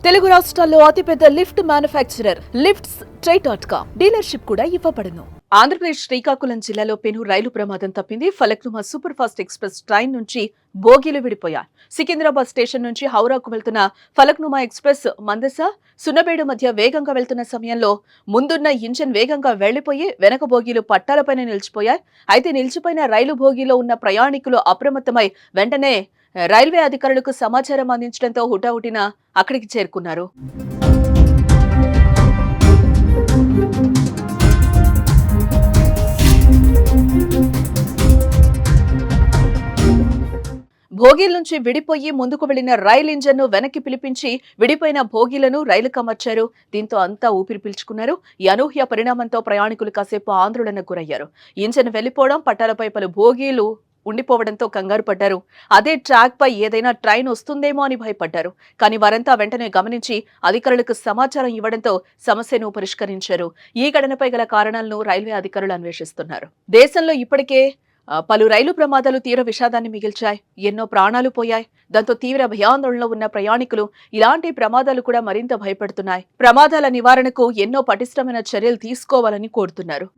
తెలుగు రాష్ట్రాల్లో అతిపెద్ద lift manufacturer lifts ట్రై.com dealership కూడా ఇవ్వబడును. ఆంధ్రప్రదేశ్ శ్రీకాకుళం జిల్లాలో పెను రైలు ప్రమాదం తప్పింది. Falaknuma super fast express train నుంచి బోగీలు విడిపోయాయి. సికింద్రాబాద్ స్టేషన్ నుంచి హౌరాకు వెళ్తున్న ఫలక్నుమా ఎక్స్ప్రెస్ మందస, సున్నబేడు మధ్య వేగంగా వెళ్తున్న సమయంలో ముందున్న ఇంజన్ వేగంగా వెళ్లిపోయి వెనక బోగీలు పట్టాలపైన నిలిచిపోయాయి. అయితే నిలిచిపోయిన రైలు బోగీలో ఉన్న ప్రయాణికులు అప్రమత్తమై వెంటనే రైల్వే అధికారులకు సమాచారం అందించడంతో హుటాహుటిన అక్కడికి చేరుకున్నారు. భోగీల నుంచి విడిపోయి ముందుకు వెళ్లిన రైలు ఇంజన్ ను వెనక్కి పిలిపించి విడిపోయిన భోగీలను రైలుకు అమర్చారు. దీంతో అంతా ఊపిరి పీల్చుకున్నారు. ఈ అనూహ్య పరిణామంతో ప్రయాణికులు కాసేపు ఆందోళనకు గురయ్యారు. ఇంజన్ వెళ్లిపోవడం, పట్టాలపై పలు భోగీలు ఉండిపోవడంతో కంగారు పడ్డారు. అదే ట్రాక్ పై ఏదైనా ట్రైన్ వస్తుందేమో అని భయపడ్డారు. కానీ వారంతా వెంటనే గమనించి అధికారులకు సమాచారం ఇవ్వడంతో సమస్యను పరిష్కరించారు. ఈ ఘటనపై గల కారణాలను రైల్వే అధికారులు అన్వేషిస్తున్నారు. దేశంలో ఇప్పటికే పలు రైలు ప్రమాదాలు తీవ్ర విషాదాన్ని మిగిల్చాయి. ఎన్నో ప్రాణాలు పోయాయి. దాంతో తీవ్ర భయాందోళనలో ఉన్న ప్రయాణికులు ఇలాంటి ప్రమాదాలు కూడా మరింత భయపడుతున్నాయి. ప్రమాదాల నివారణకు ఎన్నో పటిష్టమైన చర్యలు తీసుకోవాలని కోరుతున్నారు.